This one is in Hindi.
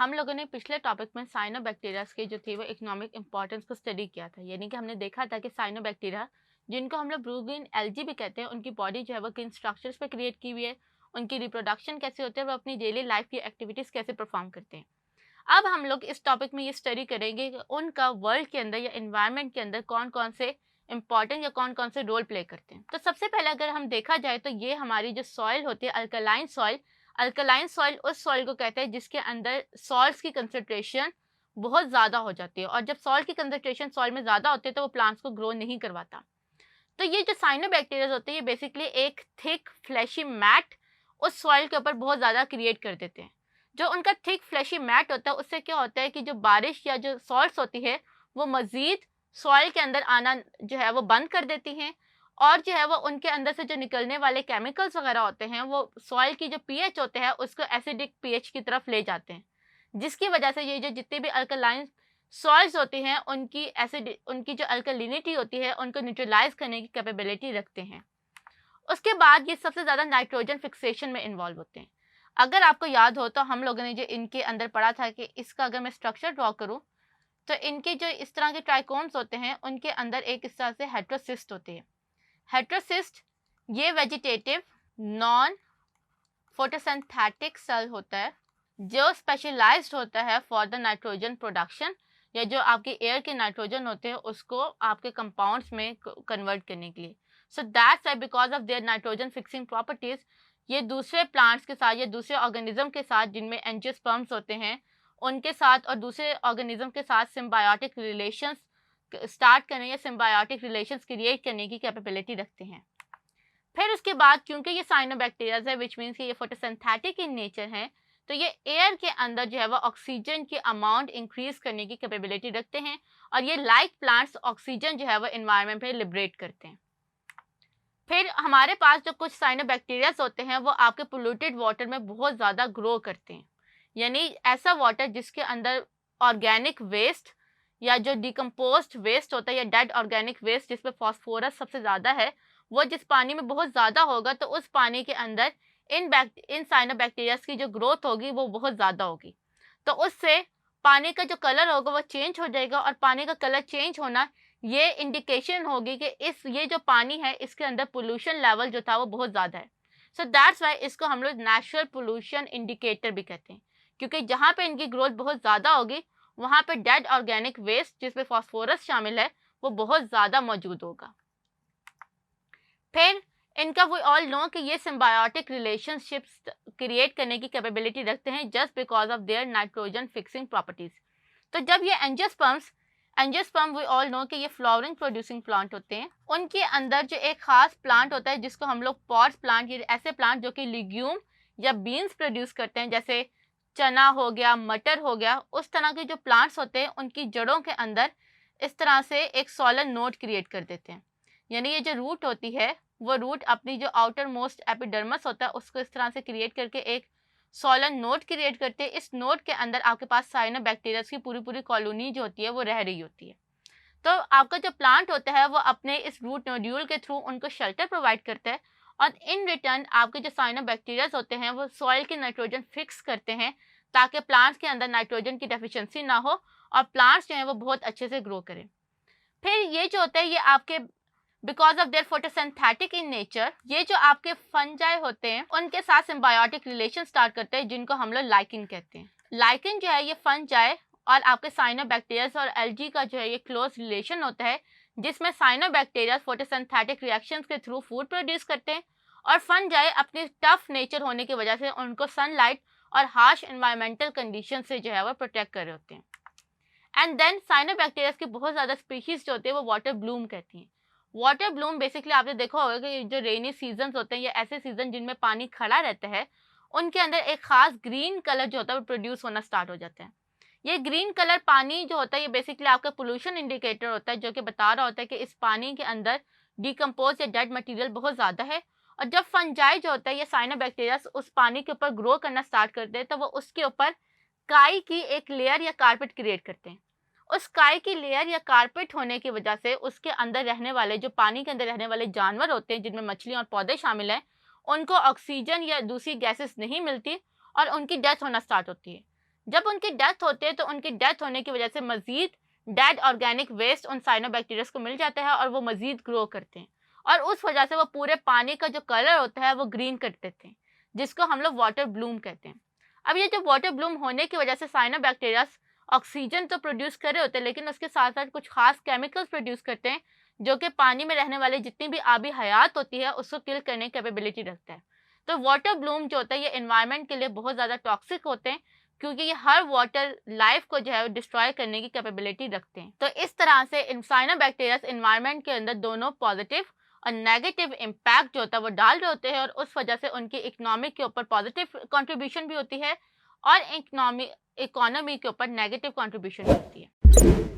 हम लोगों ने पिछले टॉपिक में साइनोबैक्टीरियाज की जो थी वो इकोनॉमिक इंपॉर्टेंस को स्टडी किया था, यानी कि हमने देखा था कि साइनोबैक्टीरिया जिनको हम लोग ब्लू ग्रीन एल्गी भी कहते हैं, उनकी बॉडी जो है वो किन स्ट्रक्चर्स पे क्रिएट की हुई है, उनकी रिप्रोडक्शन कैसे होती है, वो अपनी डेली लाइफ की एक्टिविटीज़ कैसे परफॉर्म करते हैं। अब हम लोग इस टॉपिक में ये स्टडी करेंगे कि उनका वर्ल्ड के अंदर या इन्वायरमेंट के अंदर कौन कौन से इंपॉर्टेंट या कौन कौन से रोल प्ले करते हैं। तो सबसे पहले अगर हम देखा जाए तो ये हमारी जो सॉइल होती है अल्कलाइन सॉइल उस सॉइल को कहते हैं जिसके अंदर सॉल्ट्स की कंसंट्रेशन बहुत ज़्यादा हो जाती है, और जब सॉल्ट की कंसंट्रेशन सॉइल में ज़्यादा होती है तो वो प्लांट्स को ग्रो नहीं करवाता। तो ये जो साइनोबैक्टीरिया होते हैं ये बेसिकली एक थिक फ्लैशी मैट उस सॉइल के ऊपर बहुत ज़्यादा क्रिएट कर देते हैं। जो उनका थिक फ्लैशी मैट होता है उससे क्या होता है कि जो बारिश या जो सॉल्ट्स होती है वो मज़ीद सॉइल के अंदर आना जो है वो बंद कर देती हैं, और जो है वो उनके अंदर से जो निकलने वाले केमिकल्स वगैरह होते हैं वो सॉइल की जो पीएच होते हैं उसको एसिडिक पीएच की तरफ ले जाते हैं, जिसकी वजह से ये जो जितने भी अल्कलाइन सॉइल्स होती हैं उनकी जो अल्कलिनिटी होती है उनको न्यूट्रलाइज करने की कैपेबिलिटी रखते हैं। उसके बाद ये सबसे ज़्यादा नाइट्रोजन फिक्सेशन में इन्वॉल्व होते हैं। अगर आपको याद हो तो हम लोगों ने जो इनके अंदर पढ़ा था कि इसका अगर मैं स्ट्रक्चर ड्रॉ करूँ तो इनके जो इस तरह के ट्राइकोम्स होते हैं उनके अंदर एक इस तरह से हेट्रोसिस्ट होती है। हेट्रोसिस्ट ये वेजिटेटिव नॉन फोटोसिंथेटिक सेल होता है जो स्पेशलाइज्ड होता है फॉर द नाइट्रोजन प्रोडक्शन, या जो आपके एयर के नाइट्रोजन होते हैं उसको आपके कंपाउंड्स में कन्वर्ट करने के लिए। So that's why because of their nitrogen fixing properties ये दूसरे प्लांट्स के साथ या दूसरे ऑर्गेनिज्म के साथ जिनमें एंजियोस्पर्म्स होते हैं उनके साथ और दूसरे ऑर्गेनिज्म के साथ सिम्बायोटिक रिलेशंस स्टार्ट करने या सिम्बायोटिक रिलेशंस क्रिएट करने की कैपेबिलिटी रखते हैं। फिर उसके बाद क्योंकि ये साइनोबैक्टीरियाज है विच मीन्स कि ये फोटोसिंथेटिक इन नेचर है, तो ये एयर के अंदर जो है वो ऑक्सीजन की अमाउंट इंक्रीज करने की कैपेबिलिटी रखते हैं, और ये लाइक प्लांट्स ऑक्सीजन जो है वो इन्वायरमेंट में लिबरेट करते हैं। फिर हमारे पास जो कुछ साइनोबैक्टीरियाज होते हैं वो आपके पोल्यूटेड वाटर में बहुत ज़्यादा ग्रो करते हैं, यानी ऐसा वाटर जिसके अंदर ऑर्गेनिक वेस्ट या जो डिकम्पोज्ड वेस्ट होता है या डेड ऑर्गेनिक वेस्ट जिसमें फॉस्फोरस सबसे ज़्यादा है, वो जिस पानी में बहुत ज़्यादा होगा तो उस पानी के अंदर इन साइनोबैक्टीरियाज की जो ग्रोथ होगी वो बहुत ज़्यादा होगी। तो उससे पानी का जो कलर होगा वो चेंज हो जाएगा, और पानी का कलर चेंज होना ये इंडिकेशन होगी कि ये जो पानी है इसके अंदर पोल्यूशन लेवल जो था वो बहुत ज़्यादा है। सो दैट्स वाई इसको हम लोग नेचुरल पोल्यूशन इंडिकेटर भी कहते हैं, क्योंकि जहाँ पे इनकी ग्रोथ बहुत ज़्यादा होगी वहाँ पे डेड ऑर्गेनिक वेस्ट जिसमें फॉस्फोरस शामिल है वो बहुत ज़्यादा मौजूद होगा। फिर इनका वी ऑल नो कि ये सिम्बायोटिक रिलेशनशिप्स क्रिएट करने की कैपेबिलिटी रखते हैं just because of their nitrogen fixing properties. तो जब ये एंजियोस्पर्म वी ऑल नो कि ये फ्लावरिंग प्रोड्यूसिंग प्लांट होते हैं, उनके अंदर जो एक खास प्लांट होता है जिसको हम लोग पॉट्स प्लांट, ये ऐसे प्लांट जो कि लिग्यूम या बीन्स प्रोड्यूस करते हैं, जैसे चना हो गया, मटर हो गया, उस तरह के जो प्लांट्स होते हैं उनकी जड़ों के अंदर इस तरह से एक सोलन नोड क्रिएट कर देते हैं। यानी ये जो रूट होती है वो रूट अपनी जो आउटर मोस्ट एपिडर्मस होता है उसको इस तरह से क्रिएट करके एक सोलन नोड क्रिएट करते हैं। इस नोड के अंदर आपके पास साइनोबैक्टीरियाज की पूरी पूरी कॉलोनी जो होती है वो रह रही होती है। तो आपका जो प्लांट होता है वो अपने इस रूट नोड्यूल के थ्रू उनको शेल्टर प्रोवाइड करता है, और इन रिटर्न आपके जो साइनोबैक्टीरियाज होते हैं वो सॉइल की नाइट्रोजन फिक्स करते हैं ताकि प्लांट्स के अंदर नाइट्रोजन की डेफिशिएंसी ना हो और प्लांट्स जो हैं वो बहुत अच्छे से ग्रो करें। फिर ये जो होता है ये आपके because of their photosynthetic in nature, ये जो आपके फंजाई होते हैं उनके साथ सिम्बायोटिक रिलेशन स्टार्ट करते हैं जिनको हम लोग लाइकिन कहते हैं। लाइकिन जो है ये फंजाई और आपके साइनोबैक्टीरियाज और एल्गी का जो है ये क्लोज रिलेशन होता है, जिसमें साइनोबैक्टीरिया फोटोसिंथेटिक रिएक्शंस के थ्रू फूड प्रोड्यूस करते हैं, और फंजाई अपनी टफ नेचर होने की वजह से उनको सनलाइट और हार्श एनवायरमेंटल कंडीशन से जो है वो प्रोटेक्ट कर रहे होते हैं। एंड देन साइनोबैक्टीरियाज की बहुत ज़्यादा स्पीशीज जो होती है वो वाटर ब्लूम कहती हैं। वाटर ब्लूम बेसिकली आपने देखा होगा कि जो रेनी सीजन होते हैं या ऐसे सीजन जिनमें पानी खड़ा रहता है उनके अंदर एक खास ग्रीन कलर जो होता है वो प्रोड्यूस होना स्टार्ट हो जाता है। ये ग्रीन कलर पानी जो होता है ये बेसिकली आपका पोल्यूशन इंडिकेटर होता है जो कि बता रहा होता है कि इस पानी के अंदर डिकम्पोज या डेड मटेरियल बहुत ज़्यादा है, और जब फंजाई जो होता है ये साइनोबैक्टीरिया उस पानी के ऊपर ग्रो करना स्टार्ट करते हैं तो वो उसके ऊपर काई की एक लेयर या कारपेट क्रिएट करते हैं। उस काई की लेयर या कारपेट होने की वजह से उसके अंदर रहने वाले जो पानी के अंदर रहने वाले जानवर होते हैं जिनमें मछलियाँ और पौधे शामिल हैं उनको ऑक्सीजन या दूसरी गैसेस नहीं मिलती और उनकी डेथ होना स्टार्ट होती है। जब उनकी डेथ होती है तो उनकी डेथ होने की वजह से मजीद डेड ऑर्गेनिक वेस्ट उन साइनोबैक्टीरिया को मिल जाता है और वो मजीद ग्रो करते हैं, और उस वजह से वो पूरे पानी का जो कलर होता है वो ग्रीन कर देते हैं, जिसको हम लोग वाटर ब्लूम कहते हैं। अब ये जो वाटर ब्लूम होने की वजह से साइनोबैक्टीरिया ऑक्सीजन तो प्रोड्यूस कर रहे होते हैं, लेकिन उसके साथ साथ कुछ खास केमिकल्स प्रोड्यूस करते हैं जो कि पानी में रहने वाले जितनी भी आबी हयात होती है उसको किल करने की कैपेबिलिटी रखता है। तो वाटर ब्लूम जो होता है ये एनवायरनमेंट के लिए बहुत ज़्यादा टॉक्सिक होते हैं, क्योंकि ये हर वाटर लाइफ को जो है डिस्ट्रॉय करने की कैपेबिलिटी रखते हैं। तो इस तरह से साइनोबैक्टीरिया एनवायरनमेंट के अंदर दोनों पॉजिटिव और नेगेटिव इम्पैक्ट जो होता है वो डाल रहे होते हैं, और उस वजह से उनकी इकोनॉमिक के ऊपर पॉजिटिव कंट्रीब्यूशन भी होती है और इकोनॉमी के ऊपर नेगेटिव कंट्रीब्यूशन होती है।